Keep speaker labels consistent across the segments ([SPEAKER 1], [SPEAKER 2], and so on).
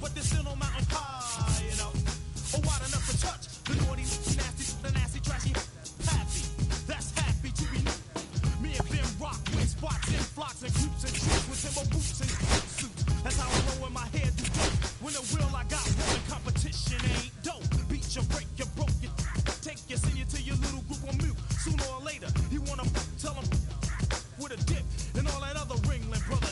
[SPEAKER 1] But they're still on mountain high, you know. Oh, wide enough to touch the naughty, nasty, trashy, happy. That's happy to be new. Me and them rock with spots and flocks and groups and troops with timber boots and suits. That's how I roll in my head do dope. When the will I got rolling, competition ain't dope. Beat you, break you, broke you, take you, send you to your little group on mute. Sooner or later, you wanna tell them with a dip and all that other Ringling brother.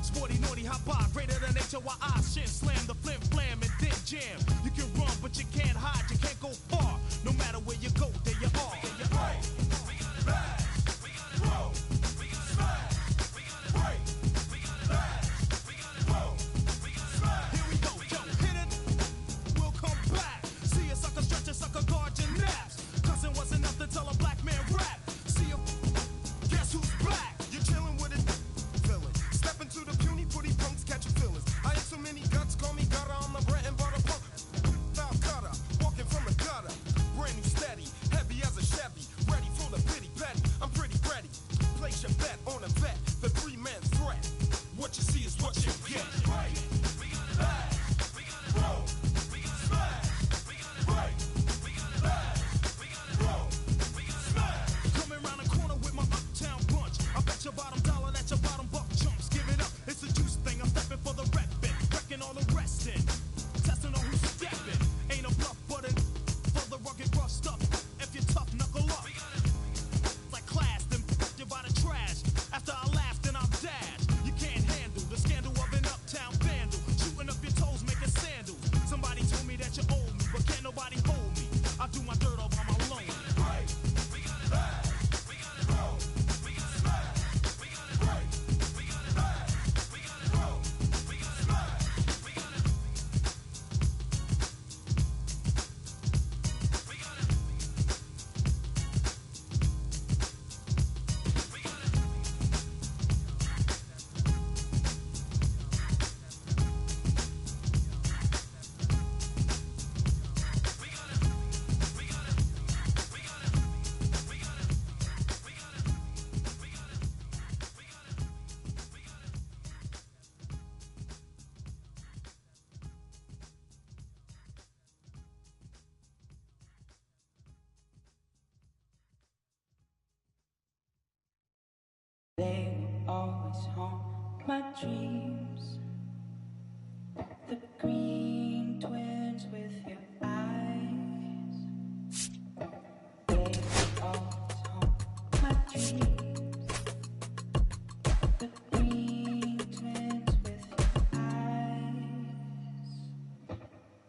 [SPEAKER 1] Sporty, naughty, hot bar, greater than HOI, shin, slam the flim, flam, and then jam. You can run, but you can't hide, you can't go far. No matter where you go, there you are. There you are. Here we go, yo, hit it. We'll come back. See a sucker stretch a sucker, guard your naps. Cussing wasn't enough to tell a black man rap. See you, guess who's back? You're chilling with it, villain. Step into the puny, putty punks, catch your feelings. I have so many guts, call me gutter. I'm the bread and butter punk. Foul cutter, walking from the gutter. Brand new steady, heavy as a Chevy. Ready for the pity petty. I'm pretty ready. Place your bet on a vet. The 3-man threat. What you see is what you get. Right, back, roll, smash. Right, back, roll, smash. Coming around the corner with my uptown bunch. I bet your bottom dollar that your bottom buck chumps. Give it up, it's a juice thing. I'm stepping for the reppin', wrecking all the restin'. Testing on who's steppin'. Ain't a bluff, but it for the rugged rough stuff. If you're tough, knuckle up. Like class, then you by the trash. After I laugh, then I'll dash. You can't handle the scandal of an uptown vandal. Shooting up your toes, making sandals. Somebody told me that you owe me, but can't nobody hold me. I do my dirt all by my loan. Right, back, roll, smash. Right, back, roll, smash.
[SPEAKER 2] They will always haunt my dreams. The green twins with your eyes. They will always haunt my dreams. The green twins with your eyes.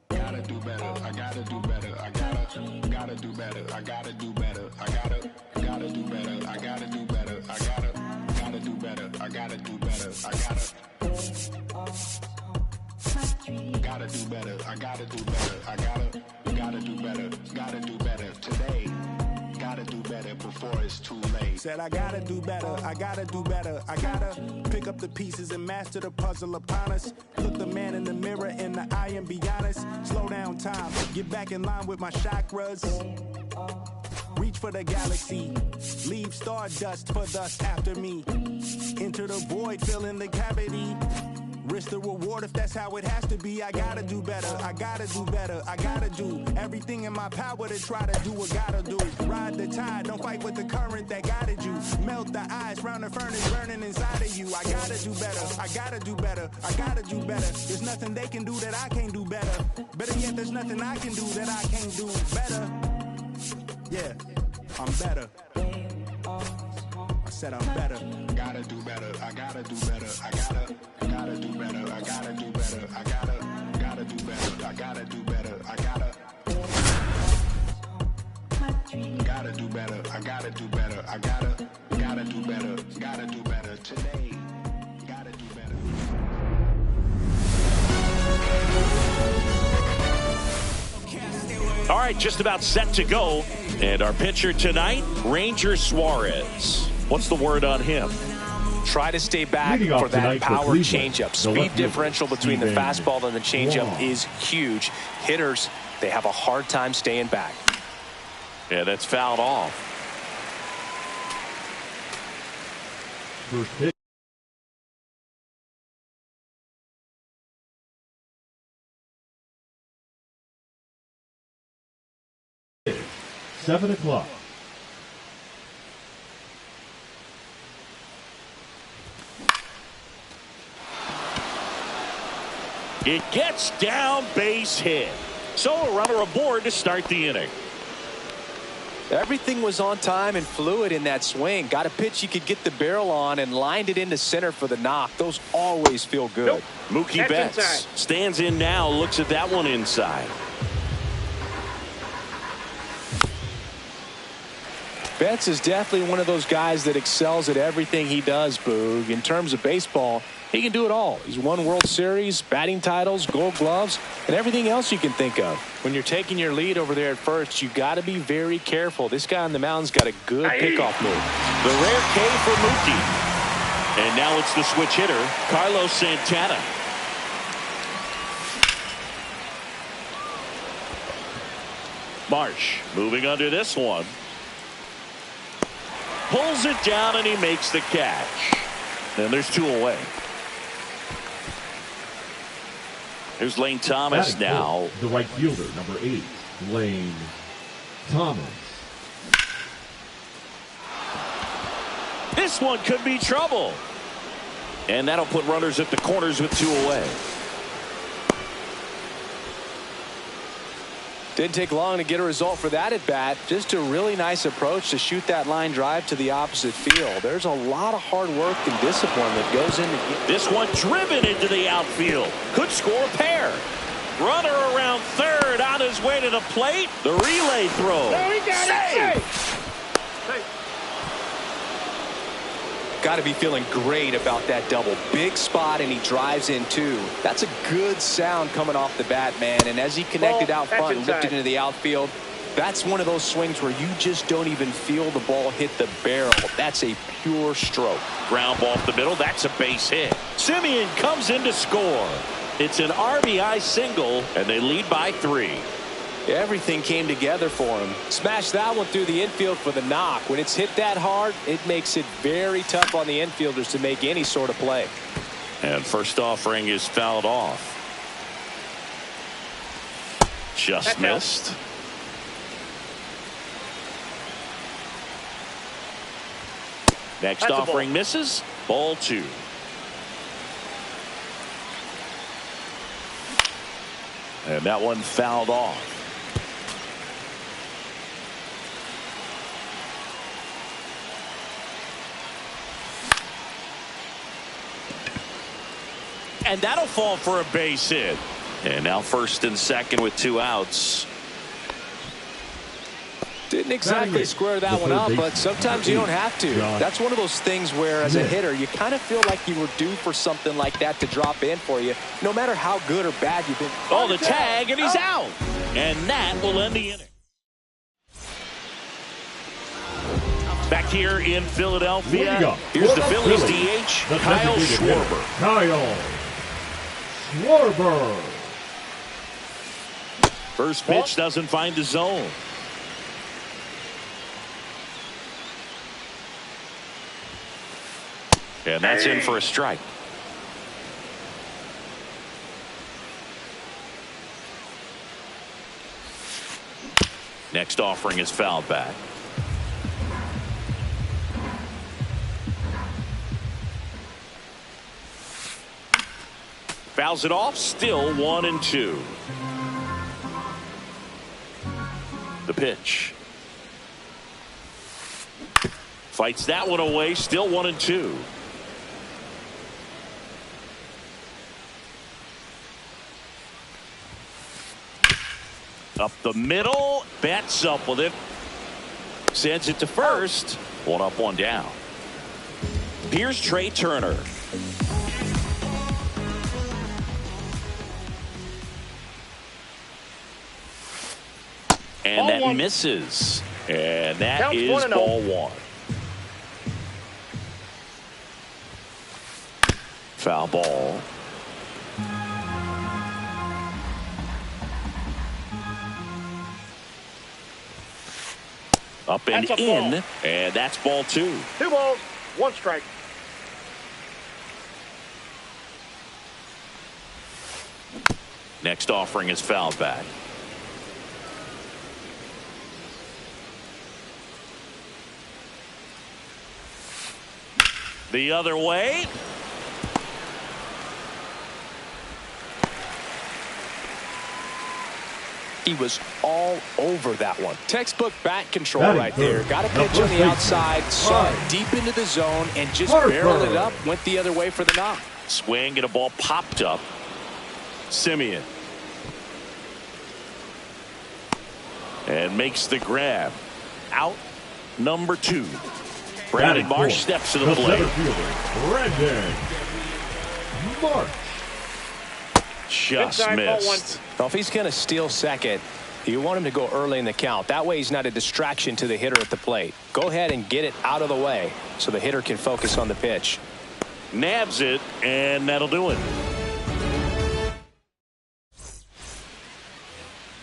[SPEAKER 3] Gotta do better, I gotta do better, I gotta do better, I gotta do better, I gotta do better, I gotta do better, I gotta do better, I gotta do better, I gotta do better, I gotta do better, I gotta do better today. Gotta do better before it's too late.
[SPEAKER 4] Said I gotta do better, I gotta do better, I gotta pick up the pieces and master the puzzle upon us. Look the man in the mirror in the eye and be honest. Slow down time, get back in line with my chakras. Reach for the galaxy, leave stardust for dust after me. Enter the void, fill in the cavity. Risk the reward if that's how it has to be. I gotta do better, I gotta do better, I gotta do everything in my power to try to do what gotta do. Ride the tide, don't fight with the current that guided you. Melt the ice round the furnace burning inside of you. I gotta do better, I gotta do better, I gotta do better. There's nothing they can do that I can't do better. Better yet, there's nothing I can do that I can't do better. Yeah, I'm better. I said I'm better.
[SPEAKER 3] Gotta do better, I gotta do better, I gotta do better, I gotta do better, I gotta do better, I gotta do better, I gotta do better, I gotta do better, I gotta do better today. Gotta do better.
[SPEAKER 5] All right, just about set to go. And our pitcher tonight, Ranger Suarez. What's the word on him?
[SPEAKER 6] Try to stay back for that power changeup. Speed differential between the fastball and the changeup is huge. Hitters, they have a hard time staying back.
[SPEAKER 5] Yeah, that's fouled off.
[SPEAKER 7] First pitch. Seven o'clock.
[SPEAKER 5] It gets down, base hit. So a runner aboard to start the inning.
[SPEAKER 6] Everything was on time and fluid in that swing. Got a pitch he could get the barrel on and lined it into center for the knock. Those always feel good.
[SPEAKER 5] Nope. Mookie Betts inside. Stands in now, looks at that one inside.
[SPEAKER 6] Betts is definitely one of those guys that excels at everything he does, Boog. In terms of baseball, he can do it all. He's won World Series, batting titles, Gold Gloves, and everything else you can think of. When you're taking your lead over there at first, you got to be very careful. This guy on the mound's got a good pickoff move.
[SPEAKER 5] The rare K for Mookie. And now it's the switch hitter, Carlos Santana. Marsh moving under this one. Pulls it down and he makes the catch. And there's two away. Here's Lane Thomas now.
[SPEAKER 7] The right fielder, number 8, Lane Thomas.
[SPEAKER 5] This one could be trouble. And that'll put runners at the corners with two away.
[SPEAKER 6] Didn't take long to get a result for that at bat. Just a really nice approach to shoot that line drive to the opposite field. There's a lot of hard work and discipline that goes into
[SPEAKER 5] this one driven into the outfield. Could score a pair. Runner around third on his way to the plate. The relay throw.
[SPEAKER 8] No, he got it. Safe.
[SPEAKER 6] Got to be feeling great about that double. Big spot, and he drives in two. That's a good sound coming off the bat, man. And as he connected out front and lifted into the outfield, that's one of those swings where you just don't even feel the ball hit the barrel. That's a pure stroke.
[SPEAKER 5] Ground ball off the middle. That's a base hit. Simeon comes in to score. It's an RBI single, and they lead by 3.
[SPEAKER 6] Everything came together for him. Smashed that one through the infield for the knock. When it's hit that hard, it makes it very tough on the infielders to make any sort of play.
[SPEAKER 5] And first offering is fouled off. Just missed. Next offering misses. Ball 2. And that one fouled off. And that'll fall for a base hit. And now first and second with 2 outs.
[SPEAKER 6] Didn't exactly square that one up, but sometimes you don't have to. That's one of those things where, as a hitter, you kind of feel like you were due for something like that to drop in for you, no matter how good or bad you've been.
[SPEAKER 5] Oh, the tag, and he's out. And that will end the inning. Back here in Philadelphia, here's the Phillies DH, Kyle Schwarber.
[SPEAKER 7] Kyle Schwarber.
[SPEAKER 5] First pitch doesn't find the zone. And that's in for a strike. Next offering is fouled back. Fouls it off, still 1-2. The pitch. Fights that one away, still 1-2. Up the middle, Betts up with it. Sends it to first. 1 up, 1 down. Here's Trey Turner. And that misses. And that is ball 1. Foul ball. Up and in, and that's ball 2.
[SPEAKER 8] 2 balls, 1 strike.
[SPEAKER 5] Next offering is fouled back. The other way.
[SPEAKER 6] He was all over that one. Textbook bat control
[SPEAKER 7] Batting
[SPEAKER 6] right there.
[SPEAKER 7] third.
[SPEAKER 6] Got a
[SPEAKER 7] The
[SPEAKER 6] pitch on
[SPEAKER 7] first
[SPEAKER 6] the
[SPEAKER 7] baseman,
[SPEAKER 6] outside, saw it
[SPEAKER 7] Mark.
[SPEAKER 6] deep into the zone, and just
[SPEAKER 7] Harper.
[SPEAKER 6] barreled it up, went the other way for the knock.
[SPEAKER 5] Swing and a ball popped up. Simeon. And makes the grab. Out number 2. Brandon
[SPEAKER 7] Batting
[SPEAKER 5] Marsh
[SPEAKER 7] fourth,
[SPEAKER 5] steps to the plate.
[SPEAKER 7] center fielder, Brandon Marsh.
[SPEAKER 5] Just missed.
[SPEAKER 6] Well, if he's going to steal second, you want him to go early in the count. That way he's not a distraction to the hitter at the plate. Go ahead and get it out of the way so the hitter can focus on the pitch.
[SPEAKER 5] Nabs it, and that'll do it.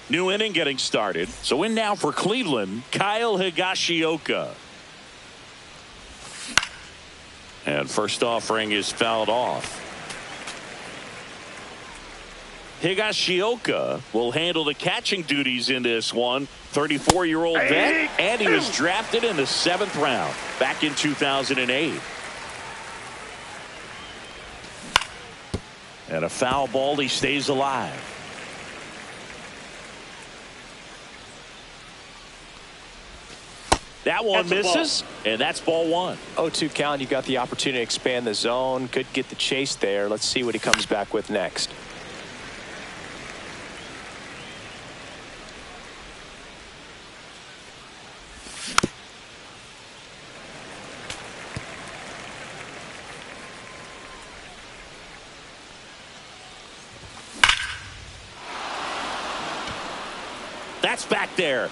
[SPEAKER 5] New inning getting started. So in now for Cleveland, Kyle Higashioka. And first offering is fouled off. Higashioka will handle the catching duties in this one. 34-year-old vet, and he was drafted in the 7th round back in 2008. And a foul ball, he stays alive. That one misses, and that's ball 1.
[SPEAKER 6] 0-2 count. You got the opportunity to expand the zone. Could get the chase there. Let's see what he comes back with next.
[SPEAKER 5] That's back there.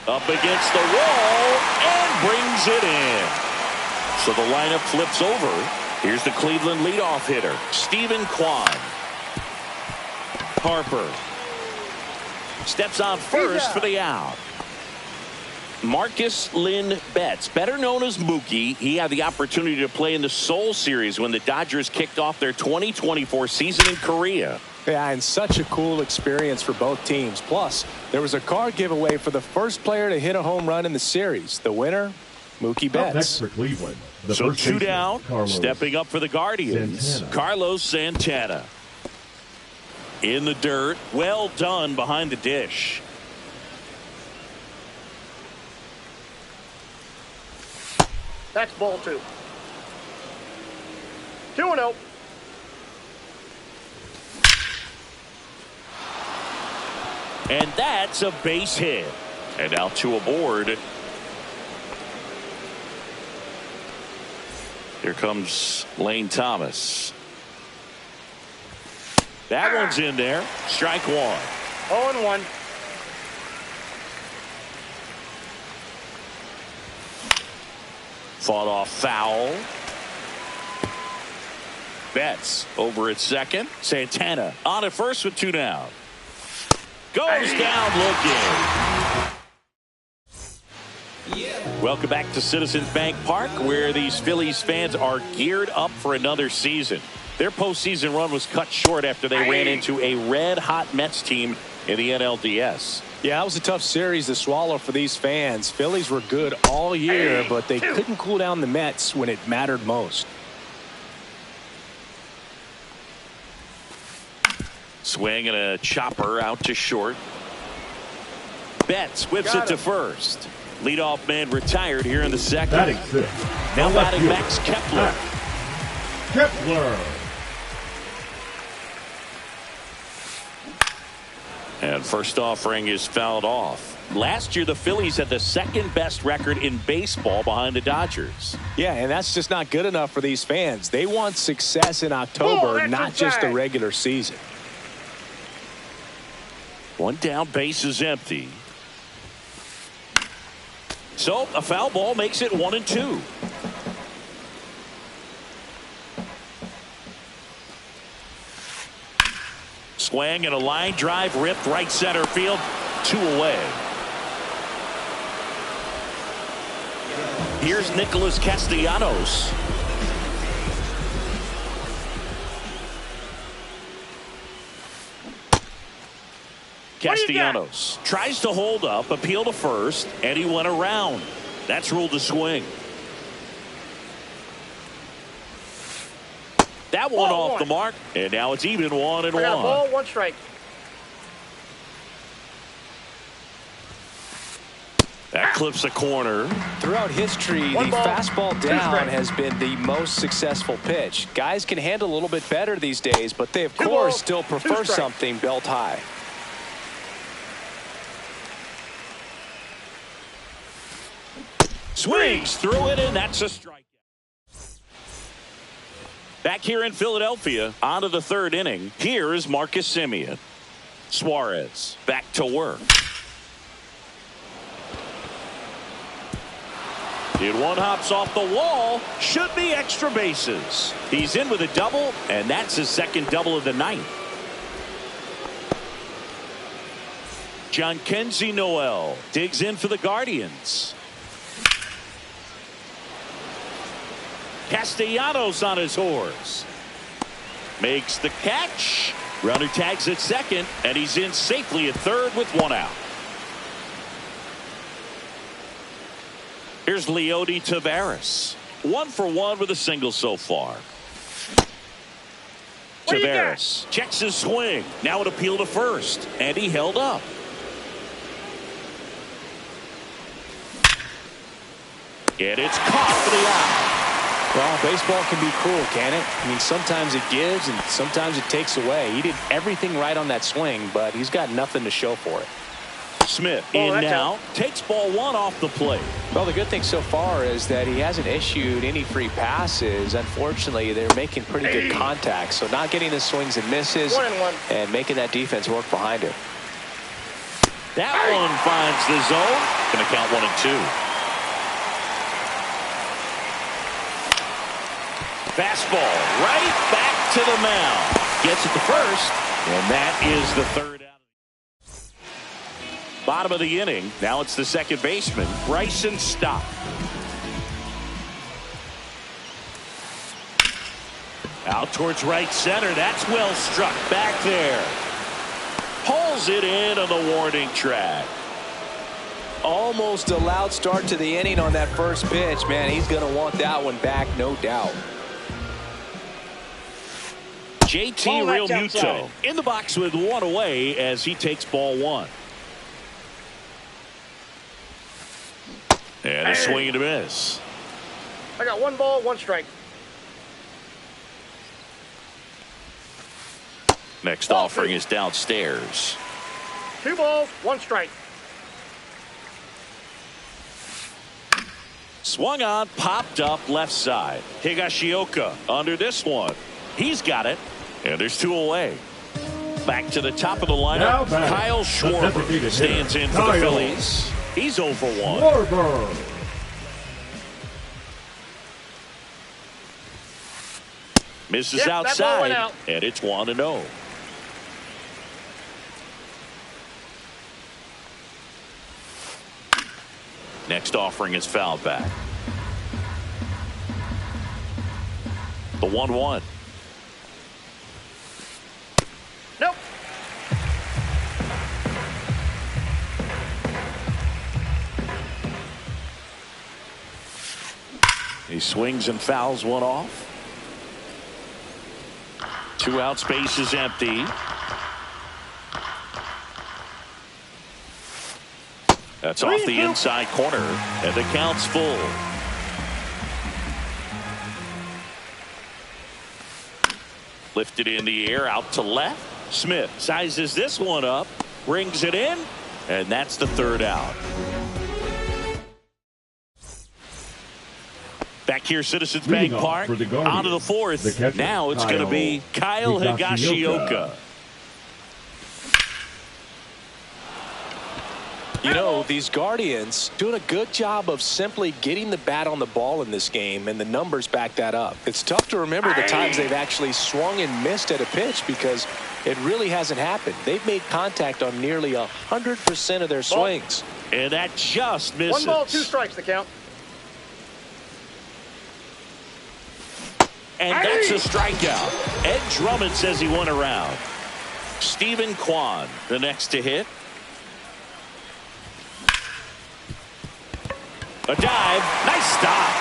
[SPEAKER 5] Up against the wall and brings it in. So the lineup flips over. Here's the Cleveland leadoff hitter, Stephen Kwan. Harper steps on first for the out. Marcus Lynn Betts, better known as Mookie. He had the opportunity to play in the Seoul Series when the Dodgers kicked off their 2024 season in Korea.
[SPEAKER 6] Yeah, and such a cool experience for both teams. Plus, there was a card giveaway for the first player to hit a home run in the series. The winner, Mookie
[SPEAKER 7] Up next
[SPEAKER 6] Betts.
[SPEAKER 7] for Cleveland, the
[SPEAKER 5] So
[SPEAKER 7] first
[SPEAKER 5] 2
[SPEAKER 7] baseman,
[SPEAKER 5] down,
[SPEAKER 7] Carlos
[SPEAKER 5] stepping up for the Guardians,
[SPEAKER 7] Santana.
[SPEAKER 5] Carlos Santana. In the dirt, well done behind the dish.
[SPEAKER 9] That's ball 2. 2-0.
[SPEAKER 5] And that's a base hit. And now 2 aboard. Here comes Lane Thomas. That one's in there. Strike 1.
[SPEAKER 9] 0-1.
[SPEAKER 5] Fought off foul. Betts over at second. Santana on at first with 2 down. Goes down looking. Welcome back to Citizens Bank Park, where these Phillies fans are geared up for another season. Their postseason run was cut short after they ran into a red-hot Mets team in the NLDS.
[SPEAKER 6] Yeah, that was a tough series to swallow for these fans. Phillies were good all year, but they couldn't cool down the Mets when it mattered most.
[SPEAKER 5] Swing and a chopper out to short. Betts whips it to first. Leadoff man retired here in the second.
[SPEAKER 7] Batting 6th.
[SPEAKER 5] Now
[SPEAKER 7] left
[SPEAKER 5] batting
[SPEAKER 7] fielder,
[SPEAKER 5] Max Kepler.
[SPEAKER 7] Kepler.
[SPEAKER 5] And first offering is fouled off. Last year, the Phillies had the 2nd best record in baseball behind the Dodgers.
[SPEAKER 6] Yeah, and that's just not good enough for these fans. They want success in October, not just the regular season.
[SPEAKER 5] 1 down, base is empty. So a foul ball makes it 1-2. Swing and a line drive ripped right center field. 2 away. Here's Nicholas Castellanos. Castellanos tries to hold up, appeal to first, and he went around. That's ruled a swing. That one off the mark, and now it's even 1-1.
[SPEAKER 9] Ball, 1 strike.
[SPEAKER 5] That clips a corner.
[SPEAKER 6] Throughout history, the fastball down has been the most successful pitch. Guys can handle a little bit better these days, but they, of course, still prefer something belt high.
[SPEAKER 5] Swings through it, and that's a strikeout. Back here in Philadelphia, on to the 3rd inning. Here is Marcus Semien. Suarez back to work. It one hops off the wall. Should be extra bases. He's in with a double, and that's his 2nd double of the night. Jhonkensy Noel digs in for the Guardians. Castellanos on his horse. Makes the catch. Runner tags at 2nd, and he's in safely at 3rd with 1 out. Here's Leody Taveras. 1 for 1 with a single so far. Taveras checks his swing. Now an appeal to first, and he held up. And it's caught for the out.
[SPEAKER 6] Well, baseball can be cruel, can it? I mean, sometimes it gives and sometimes it takes away. He did everything right on that swing, but he's got nothing to show for it.
[SPEAKER 5] Smith in now, takes ball 1 off the plate.
[SPEAKER 6] Well, the good thing so far is that he hasn't issued any free passes. Unfortunately, they're making pretty good contact, so not getting the swings and misses and making that defense work behind him.
[SPEAKER 5] That one finds the zone. Going to count 1-2. Fastball right back to the mound. Gets it to first, and that is the 3rd out. Bottom of the inning. Now it's the 2nd baseman, Bryson Stott. Out towards right center. That's well struck back there. Pulls it in on the warning track.
[SPEAKER 6] Almost a loud start to the inning on that first pitch. Man, he's going to want that one back, no doubt.
[SPEAKER 5] JT Realmuto in the box with 1 away as he takes ball 1. And a swing and a miss.
[SPEAKER 9] I got 1 ball, 1 strike.
[SPEAKER 5] Next offering is downstairs.
[SPEAKER 9] 2 balls, 1 strike.
[SPEAKER 5] Swung on, popped up left side. Higashioka under this one. He's got it. And there's 2 away. Back to the top of the lineup. Kyle Schwarber stands in for the Phillies. He's 0 for 1. Misses outside, and it's 1-0. Next offering is fouled back. The 1-1.
[SPEAKER 9] Nope.
[SPEAKER 5] He swings and fouls one off. 2 out, space is empty. That's off the inside corner, and the count's full. Lifted in the air, out to left. Smith sizes this one up, brings it in, and that's the 3rd out. Back here, Citizens Bank Park, on to the 4th. Now it's going to be Kyle Higashioka.
[SPEAKER 6] You know, these Guardians doing a good job of simply getting the bat on the ball in this game, and the numbers back that up. It's tough to remember the times they've actually swung and missed at a pitch because it really hasn't happened. They've made contact on nearly 100% of their swings.
[SPEAKER 5] And that just misses.
[SPEAKER 9] 1 ball, 2 strikes to count.
[SPEAKER 5] And that's a strikeout. Ed Drummond says he went around. Stephen Kwan, the next to hit. A dive. Nice stop.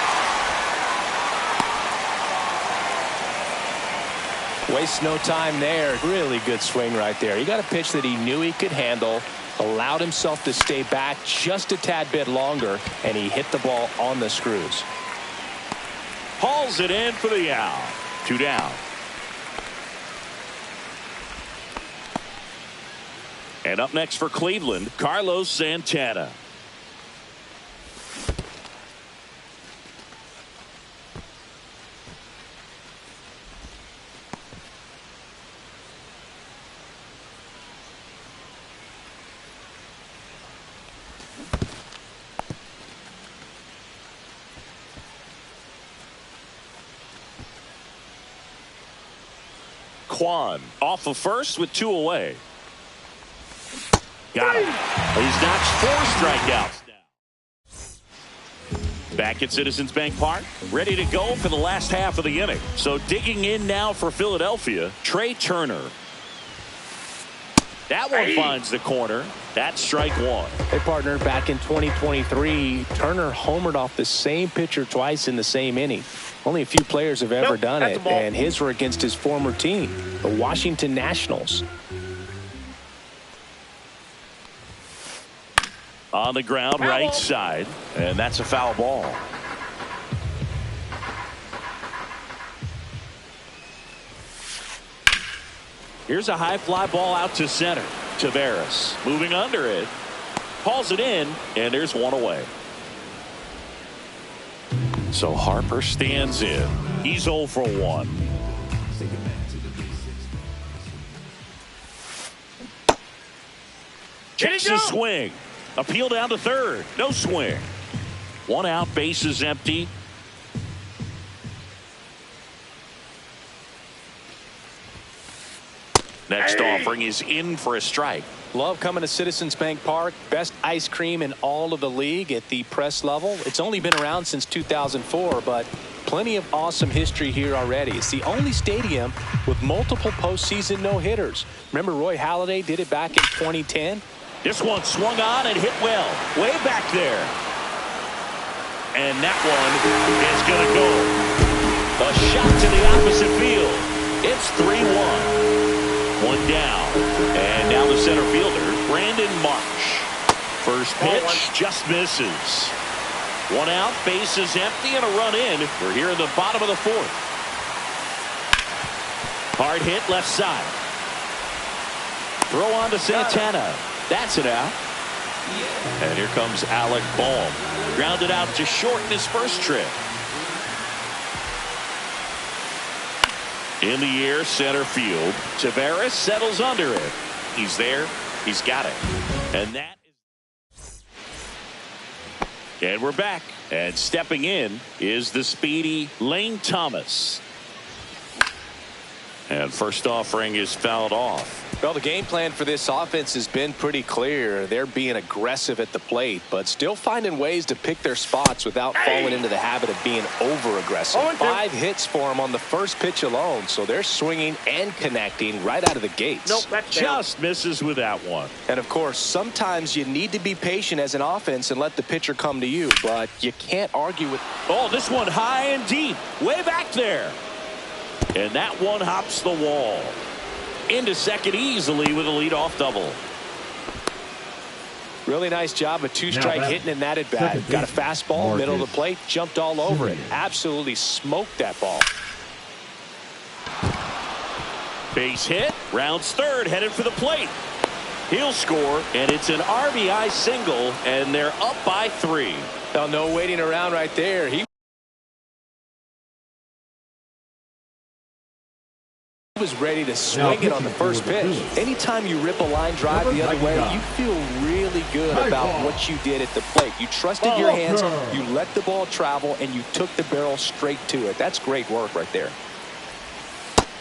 [SPEAKER 6] Wastes no time there. Really good swing right there. He got a pitch that he knew he could handle, allowed himself to stay back just a tad bit longer, and he hit the ball on the screws.
[SPEAKER 5] Hauls it in for the out. 2 down. And up next for Cleveland, Carlos Santana. Kwan off of first with 2 away. Got him. He's notched 4 strikeouts now. Back at Citizens Bank Park, ready to go for the last half of the inning. So digging in now for Philadelphia, Trey Turner. That one finds the corner. That's strike 1.
[SPEAKER 6] Hey, partner, back in 2023, Turner homered off the same pitcher twice in the same inning. Only a few players have ever done it, and his were against his former team, the Washington Nationals.
[SPEAKER 5] On the ground, right side, and that's a foul ball. Here's a high fly ball out to center. Taveras moving under it, hauls it in, and there's 1 away. So Harper stands in. He's 0 for 1. Checks his swing. Appeal down to third. No swing. 1 out. Bases empty. Next offering is in for a strike.
[SPEAKER 6] Love coming to Citizens Bank Park. Best ice cream in all of the league at the press level. It's only been around since 2004, but plenty of awesome history here already. It's the only stadium with multiple postseason no-hitters. Remember Roy Halladay did it back in 2010?
[SPEAKER 5] This one swung on and hit well. Way back there. And that one is going to go. A shot to the opposite field. It's 3-1. 1 down. And now the center fielder, Brandon Marsh. First pitch just misses. 1 out, bases empty, and a run in. We're here in the bottom of the 4th. Hard hit left side. Throw on to Santana. That's it out. And here comes Alec Bohm. Grounded out to short in his first trip. In the air, center field. Taveras settles under it. He's there. He's got it. And that is... And we're back. And stepping in is the speedy Lane Thomas. And first offering is fouled off.
[SPEAKER 6] Well, the game plan for this offense has been pretty clear. They're being aggressive at the plate, but still finding ways to pick their spots without falling into the habit of being over-aggressive. 5 hits for them on the first pitch alone, so they're swinging and connecting right out of the gates.
[SPEAKER 9] Nope, that's
[SPEAKER 5] just misses with that one.
[SPEAKER 6] And, of course, sometimes you need to be patient as an offense and let the pitcher come to you, but you can't argue with...
[SPEAKER 5] Oh, this one high and deep, way back there. And that one hops the wall. Into second easily with a leadoff double.
[SPEAKER 6] Really nice job, a 2-strike hitting in that at bat. Got a fastball, middle of the plate, jumped all over it. Absolutely smoked that ball.
[SPEAKER 5] Base hit, rounds third, headed for the plate. He'll score, and it's an RBI single, and they're up by 3.
[SPEAKER 6] Well, no waiting around right there. He was ready to swing it on the first pitch. Anytime you rip a line drive the other way, you feel really good about what you did at the plate. You trusted your hands, you let the ball travel, and you took the barrel straight to it. That's great work right there.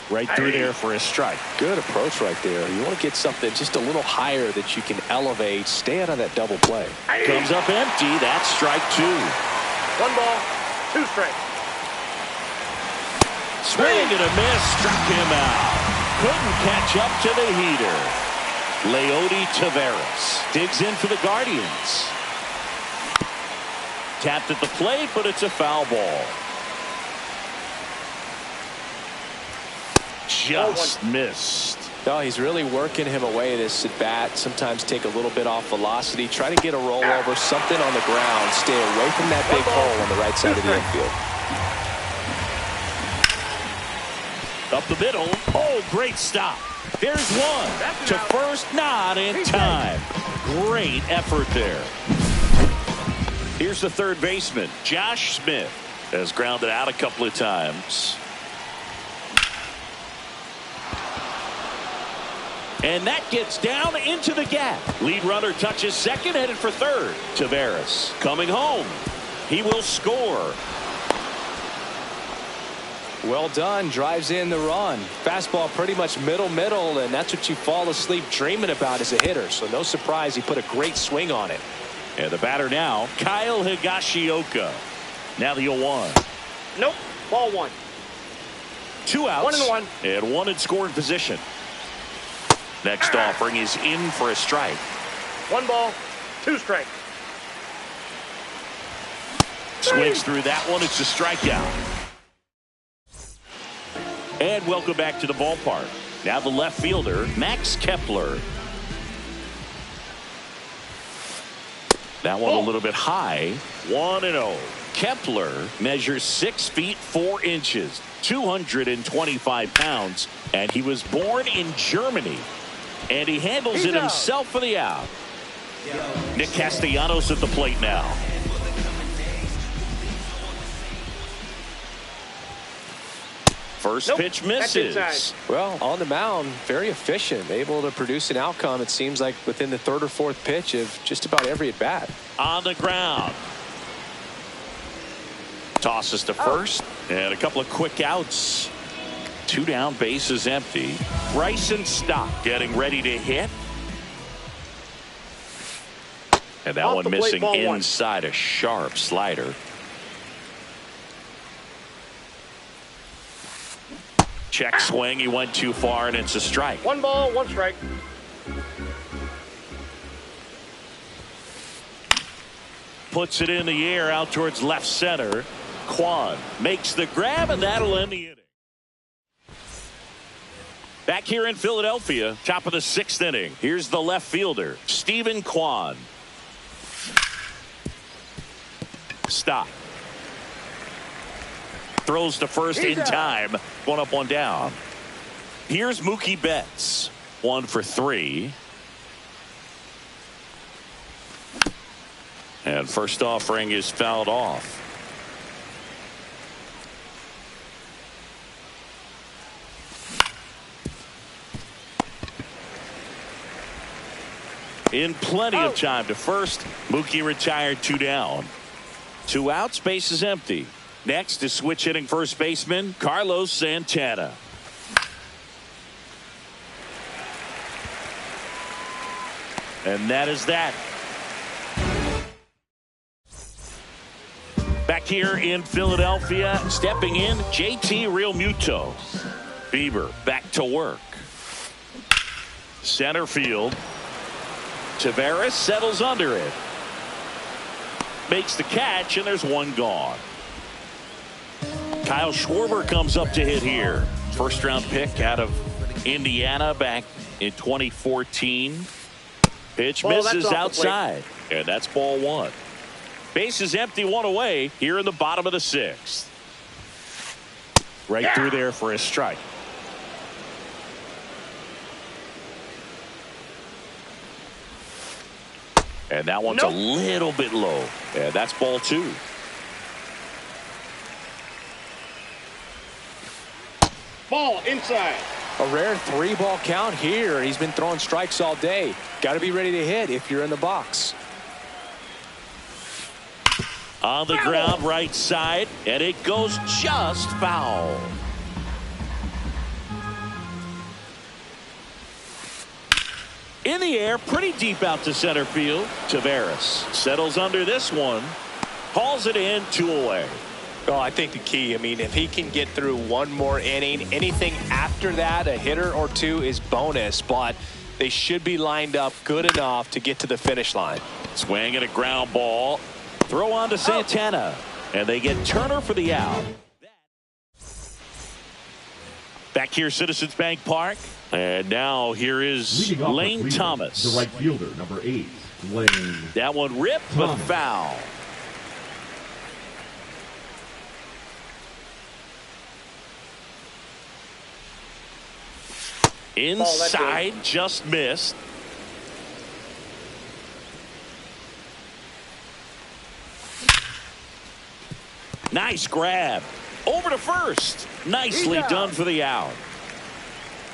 [SPEAKER 5] Right through there for a strike.
[SPEAKER 6] Good approach right there. You want to get something just a little higher that you can elevate. Stay out of that double play.
[SPEAKER 5] Comes up empty. That's strike 2.
[SPEAKER 9] 1 ball, 2 strikes.
[SPEAKER 5] Swing and a miss, struck him out. couldn't catch up to the heater. Leody Taveras digs in for the Guardians. Tapped at the plate, but it's a foul ball. Just missed.
[SPEAKER 6] No, he's really working him away, this at bat. Sometimes take a little bit off velocity. Try to get a rollover, something on the ground. Stay away from that big hole on the right side of the infield.
[SPEAKER 5] Up the middle. Oh, great stop. There's one. To first, not in time. Great effort there. Here's the third baseman. Josh Smith has grounded out a couple of times. And that gets down into the gap. Lead runner touches second, headed for third. Taveras coming home. He will score.
[SPEAKER 6] Well done. Drives in the run. Fastball pretty much middle, and that's what you fall asleep dreaming about as a hitter. So no surprise he put a great swing on it.
[SPEAKER 5] And the batter now, Kyle Higashioka. Now the 0-1.
[SPEAKER 9] Nope. Ball one.
[SPEAKER 5] 2 outs.
[SPEAKER 9] 1-1.
[SPEAKER 5] And one in scoring position. Next offering is in for a strike.
[SPEAKER 9] 1 ball, 2 strikes.
[SPEAKER 5] Swings through that one. It's a strikeout. And welcome back to the ballpark. Now the left fielder, Max Kepler. That one a little bit high. 1-0. Kepler measures 6 feet 4 inches, 225 pounds, and he was born in Germany. And he handles it himself for the out. Nick Castellanos at the plate now. First pitch misses.
[SPEAKER 6] Well, on the mound, very efficient, able to produce an outcome, it seems like, within the third or fourth pitch of just about every at bat.
[SPEAKER 5] On the ground. Tosses to first, and a couple of quick outs. 2 down, bases empty. Bryson Stott getting ready to hit. And that one missing inside, a sharp slider. Check swing, he went too far, and it's a strike.
[SPEAKER 9] 1 ball, 1 strike.
[SPEAKER 5] Puts it in the air out towards left center. Kwan makes the grab, and that'll end the inning. Back here in Philadelphia, top of the 6th inning. Here's the left fielder, Stephen Kwan. Stop. Throws to first in time. 1 up, 1 down. Here's Mookie Betts. 1 for 3. And first offering is fouled off. In plenty of time to first. Mookie retired 2 down. 2 outs, base is empty. Next is switch hitting first baseman Carlos Santana. And that is that. Back here in Philadelphia, stepping in, JT Realmuto. Bieber back to work. Center field. Taveras settles under it. Makes the catch, and there's 1 gone. Kyle Schwarber comes up to hit here. First round pick out of Indiana back in 2014. Pitch misses outside. And that's ball 1. Base is empty, 1 away here in the bottom of the 6th. Right through there for a strike. And that one's a little bit low. And that's ball 2.
[SPEAKER 9] Ball inside.
[SPEAKER 6] A rare 3-ball count here. He's been throwing strikes all day. Got to be ready to hit if you're in the box.
[SPEAKER 5] On the ground, right side, and it goes just foul. In the air, pretty deep out to center field. Taveras settles under this one. Hauls it in, 2 away.
[SPEAKER 6] Well, I think the key, if he can get through one more inning, anything after that, a hitter or two is bonus, but they should be lined up good enough to get to the finish line.
[SPEAKER 5] Swing and a ground ball. Throw on to Santana. And they get Turner for the out. Back here, Citizens Bank Park. And now here is Lane Thomas.
[SPEAKER 7] The right fielder, number 8, Lane.
[SPEAKER 5] That one ripped, but foul. Inside, just missed. Nice grab. Over to first. Nicely done for the out.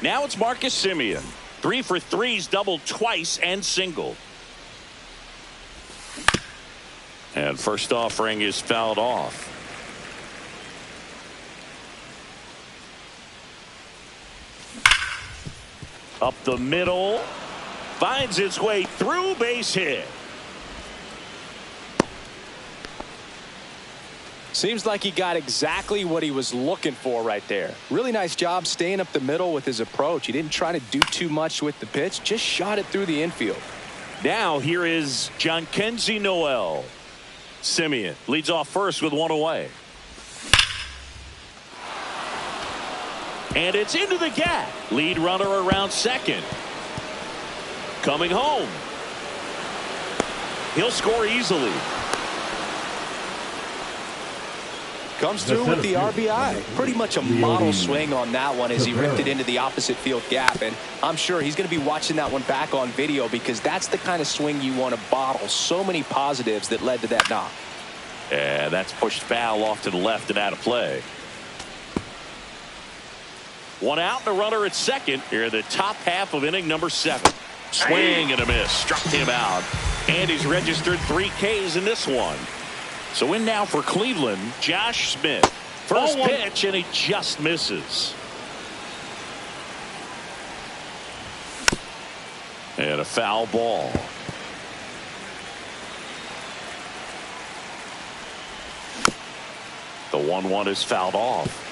[SPEAKER 5] Now it's Marcus Semien. 3 for 3's doubled twice and singled. And first offering is fouled off. Up the middle. Finds its way through, base hit.
[SPEAKER 6] Seems like he got exactly what he was looking for right there. Really nice job staying up the middle with his approach. He didn't try to do too much with the pitch, just shot it through the infield.
[SPEAKER 5] Now here is Jhonkensy Noel. Semien leads off first with one away. And it's into the gap. Lead runner around second. Coming home. He'll score easily.
[SPEAKER 6] Comes through with the RBI. Pretty much a model swing on that one as he ripped it into the opposite field gap. And I'm sure he's going to be watching that one back on video because that's the kind of swing you want to bottle. So many positives that led to that knock.
[SPEAKER 5] And that's pushed foul off to the left and out of play. One out and a runner at second here in the top half of inning number 7. Swing and a miss. Struck him out. And he's registered 3 Ks in this one. So in now for Cleveland, Josh Smith. First pitch, and he just misses. And a foul ball. The 1-1 is fouled off.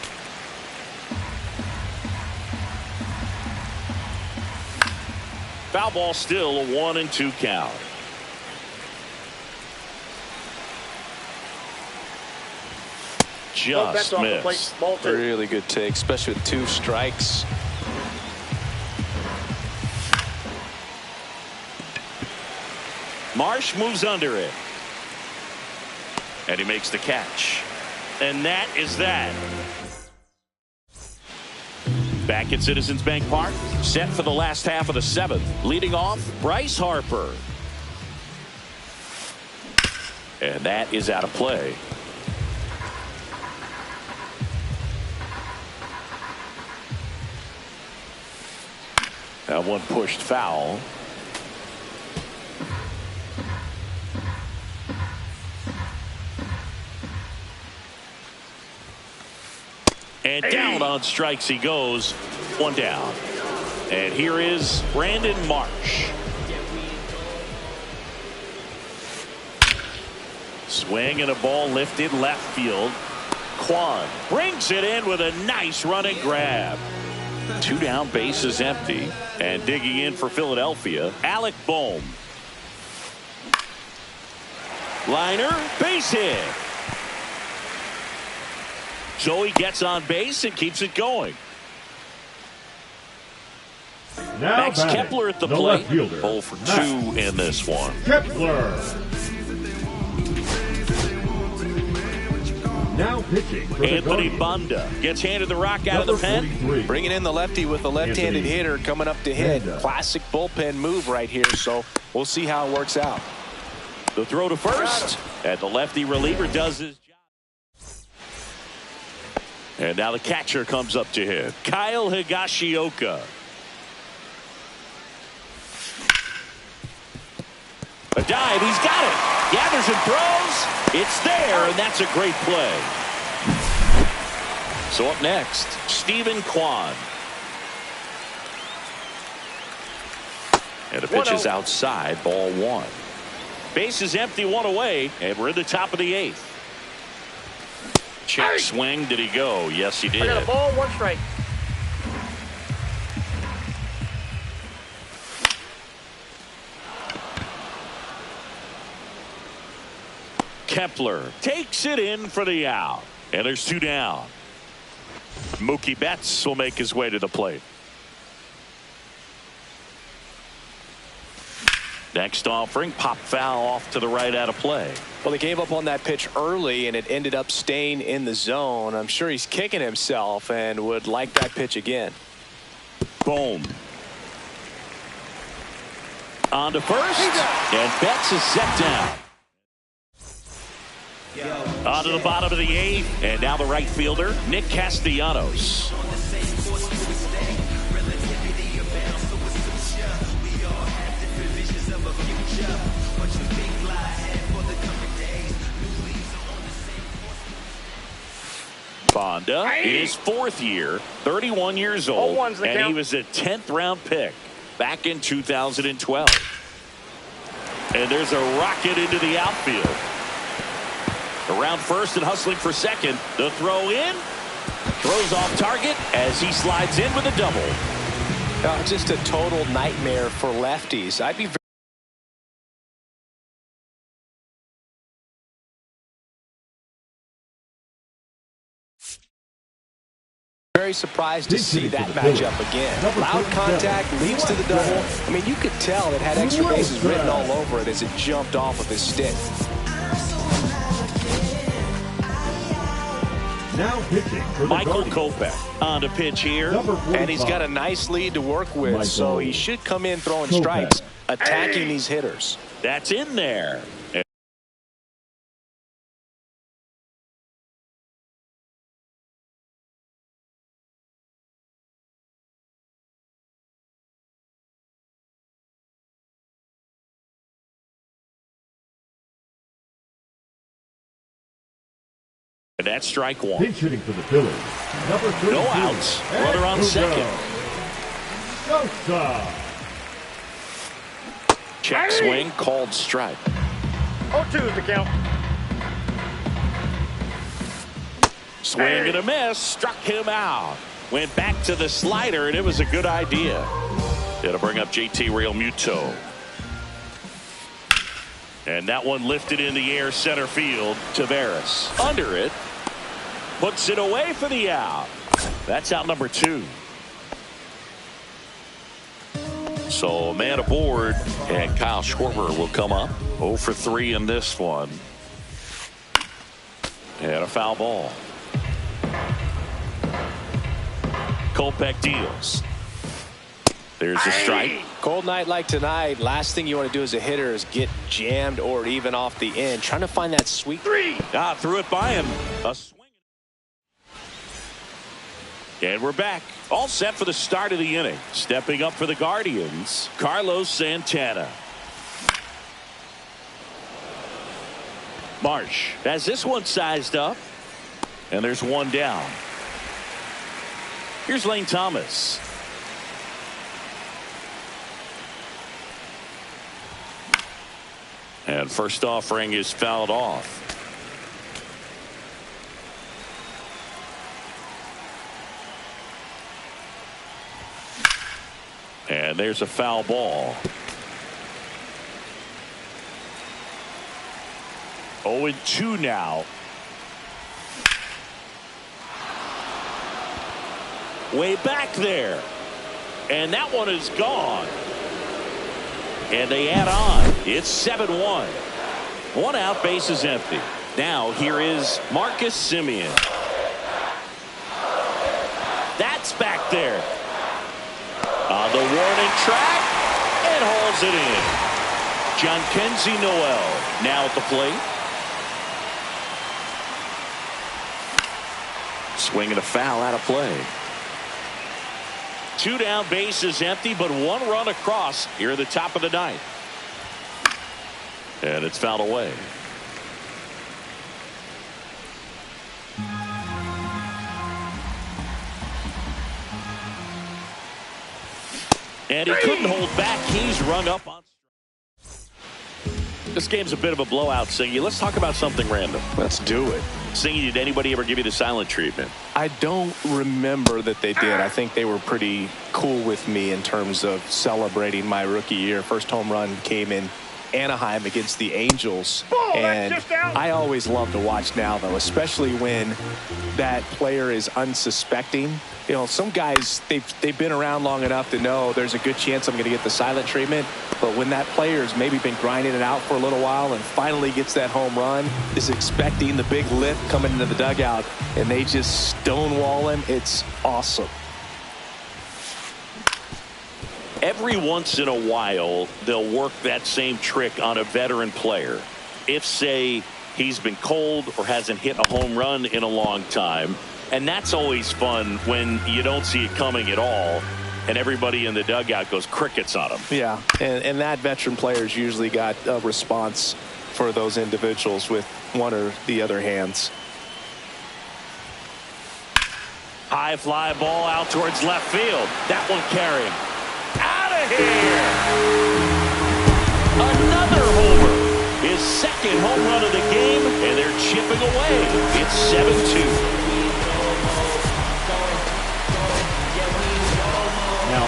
[SPEAKER 5] Foul ball, still a 1-2 count. Just missed.
[SPEAKER 6] Really good take, especially with 2 strikes.
[SPEAKER 5] Marsh moves under it. And he makes the catch. And that is that. Back at Citizens Bank Park, set for the last half of the 7th. Leading off, Bryce Harper. And that is out of play. That one pushed foul. And down on strikes he goes. 1 down. And here is Brandon Marsh. Swing and a ball lifted left field. Kwan brings it in with a nice running grab. 2 down, bases empty. And digging in for Philadelphia, Alec Bohm. Liner, base hit. So he gets on base and keeps it going.
[SPEAKER 7] Now
[SPEAKER 5] Max
[SPEAKER 7] batting,
[SPEAKER 5] Kepler at the
[SPEAKER 7] the
[SPEAKER 5] plate.
[SPEAKER 7] left fielder,
[SPEAKER 5] 0 for 2
[SPEAKER 7] Max
[SPEAKER 5] in this one.
[SPEAKER 7] Kepler. Now pitching for the
[SPEAKER 5] Anthony
[SPEAKER 7] Guardians.
[SPEAKER 5] Banda gets handed the rock out of the pen.
[SPEAKER 7] 43.
[SPEAKER 6] Bringing in the lefty with a left-handed
[SPEAKER 7] Anthony
[SPEAKER 6] hitter coming up to hit.
[SPEAKER 7] Banda.
[SPEAKER 6] Classic bullpen move right here, so we'll see how it works out.
[SPEAKER 5] The throw to first. And the lefty reliever does his job. And now the catcher comes up to him. Kyle Higashioka. A dive, he's got it. Gathers and throws. It's there, and that's a great play. So up next, Stephen Kwan. And the pitch is outside, ball 1. Base is empty, 1 away, and we're in the top of the 8th. Check swing. Did he go? Yes, he did.
[SPEAKER 9] I got a ball, 1 strike.
[SPEAKER 5] Kepler takes it in for the out. And there's 2 down. Mookie Betts will make his way to the plate. Next offering, pop foul off to the right out of play.
[SPEAKER 6] Well, he gave up on that pitch early, and it ended up staying in the zone. I'm sure he's kicking himself and would like that pitch again.
[SPEAKER 5] Boom. On to first, and Betts is set down. On to the bottom of the 8th, and now the right fielder, Nick Castellanos. Fonda in his 4th year, 31 years old, and he was a 10th round pick back in 2012. And there's a rocket into the outfield. Around first and hustling for second. The throw in. Throws off target as he slides in with a double.
[SPEAKER 6] Just a total nightmare for lefties. I'd be very surprised to see that matchup again. Loud contact leads to the double. I mean, you could tell it had extra bases written all over it as it jumped off of his stick.
[SPEAKER 7] Now pitching for the
[SPEAKER 5] Michael
[SPEAKER 7] Guardians.
[SPEAKER 5] Kopech on to pitch here.
[SPEAKER 6] And he's got a nice lead to work with, so he should come in throwing strikes, attacking these hitters.
[SPEAKER 5] That's in there. And that's strike 1.
[SPEAKER 7] Pinch hitting for the Phillies. Number 32.
[SPEAKER 5] No outs. Runner on second.
[SPEAKER 7] Sosa.
[SPEAKER 5] Check swing, called strike.
[SPEAKER 9] 0-2 is the count.
[SPEAKER 5] Swing and a miss. Struck him out. Went back to the slider, and it was a good idea. It'll bring up JT Realmuto. And that one lifted in the air center field. Taveras under it. Puts it away for the out. That's out number 2. So a man aboard, and Kyle Schwarber will come up. 0 for 3 in this one. And a foul ball. Kopech deals. There's a strike.
[SPEAKER 6] Cold night like tonight, last thing you want to do as a hitter is get jammed or even off the end. Trying to find that sweet
[SPEAKER 9] 3.
[SPEAKER 5] Threw it by him. A swing. And we're back. All set for the start of the inning. Stepping up for the Guardians, Carlos Santana. Marsh has this one sized up. And there's 1 down. Here's Lane Thomas. And first offering is fouled off. And there's a foul ball. 0-2 now. Way back there. And that one is gone. And they add on. It's 7-1. 1 out, base is empty. Now here is Marcus Semien. That's back there. On the warning track, and hauls it in. Jhonkensy Noel now at the plate. Swinging a foul out of play. 2 down, base is empty, but 1 run across here at the top of the 9th. And it's fouled away. And he couldn't hold back. He's rung up on. This game's a bit of a blowout, Singy. Let's talk about something random.
[SPEAKER 6] Let's do it.
[SPEAKER 5] Singy, did anybody ever give you the silent treatment?
[SPEAKER 6] I don't remember that they did. I think they were pretty cool with me in terms of celebrating my rookie year. First home run came in Anaheim against the Angels. And I always love to watch now, though, especially when that player is unsuspecting. You know, some guys, they've been around long enough to know there's a good chance I'm going to get the silent treatment. But when that player's maybe been grinding it out for a little while and finally gets that home run, is expecting the big lift coming into the dugout, and they just stonewall him, it's awesome.
[SPEAKER 5] Every once in a while, they'll work that same trick on a veteran player. If, say, he's been cold or hasn't hit a home run in a long time. And that's always fun when you don't see it coming at all, and everybody in the dugout goes crickets on them.
[SPEAKER 6] Yeah, and that veteran player's usually got a response for those individuals with one or the other hands.
[SPEAKER 5] High fly ball out towards left field. That one carrying. Out of here! Another homer. His second home run of the game, and they're chipping away. It's 7-2.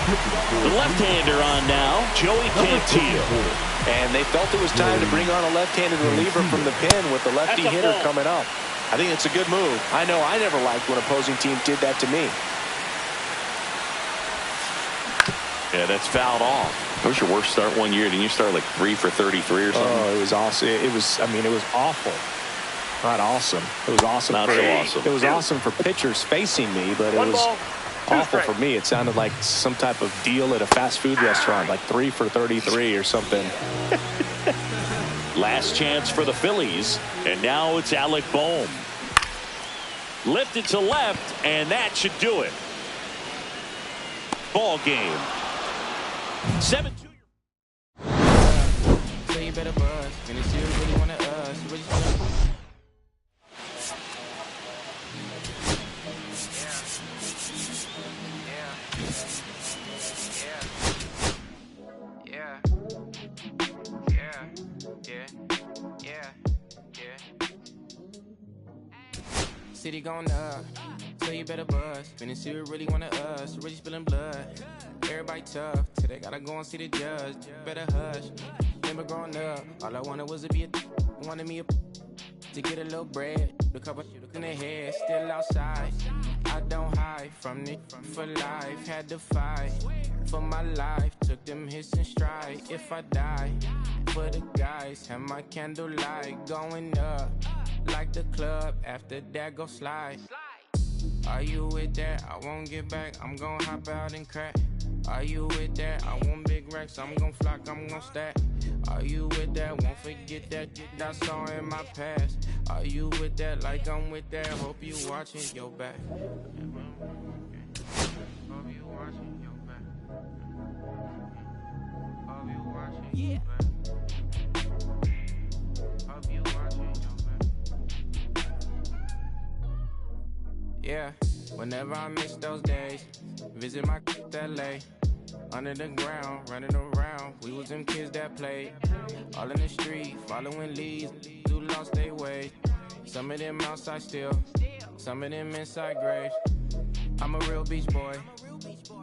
[SPEAKER 5] The left-hander on now, Joey Cantillo.
[SPEAKER 6] And they felt it was time to bring on a left-handed reliever from the pen with the lefty hitter coming up. I think it's a good move. I know I never liked when opposing teams did that to me.
[SPEAKER 5] Yeah, that's fouled off. That was your worst start one year. Didn't you start like 3 for 33 or something?
[SPEAKER 6] Oh, it was awesome. It was awful. Not awesome. It was awesome.
[SPEAKER 5] Not so awesome.
[SPEAKER 6] It was awesome for pitchers facing me, but it was awful for me. It sounded like some type of deal at a fast food restaurant, like 3 for 33 or something.
[SPEAKER 5] Last chance for the Phillies, and now it's Alec Bohm. Lifted to left, and that should do it. Ball game. 7-2.
[SPEAKER 10] So you better buzz. When it's you, really want to City going up, so you better buzz. Finna see what really wanna us. Really spilling blood. Everybody tough, till they gotta go and see the judge. Better hush. Remember growing up, all I wanted was to be wanted me to get a little bread. The couple in the head, still outside. I don't hide from it for life. Had to fight for my life. Took them hits in stride. If I die, for the guys, have my candlelight going up. Like the club, after that go slide. Are you with that? I won't get back, I'm gon' hop out and crack. Are you with that? I want big racks, I'm gon' flock, I'm gon' stack. Are you with that? Won't forget that I saw in my past. Are you with that? Like I'm with that, hope you watching your back. Hope you watching your back. Hope you watching your back. Hope you watching your back. Yeah, whenever I miss those days, visit my LA. Under the ground, running around, we was them kids that played. All in the street, following leads, who lost their way. Some of them outside still, some of them inside graves. I'm a real beach boy,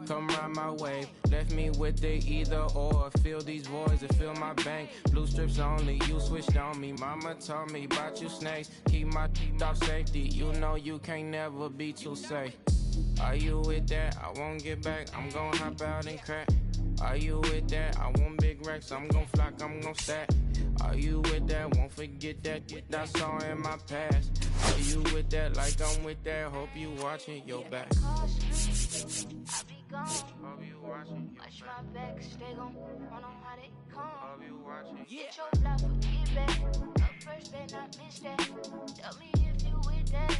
[SPEAKER 10] come ride my wave. Left me with the either or, fill these voids and fill my bank. Blue strips only, you switched on me. Mama told me about you snakes, keep my teeth off safety. You know you can't never be too safe. Are you with that? I won't get back, I'm gon' hop out and crack. Are you with that? I want big racks, I'm gon' flock, I'm gon' stack. Are you with that? Won't forget that I saw in my past. Are you with that? Like I'm with that, hope you watching your back.
[SPEAKER 11] I'll be gone.
[SPEAKER 10] Hope you watching your
[SPEAKER 11] Watch my back, stay gon' run on how they come.
[SPEAKER 10] Hope you watching.
[SPEAKER 11] Get your life, get back. Up first, better not miss that. Tell me if you with that.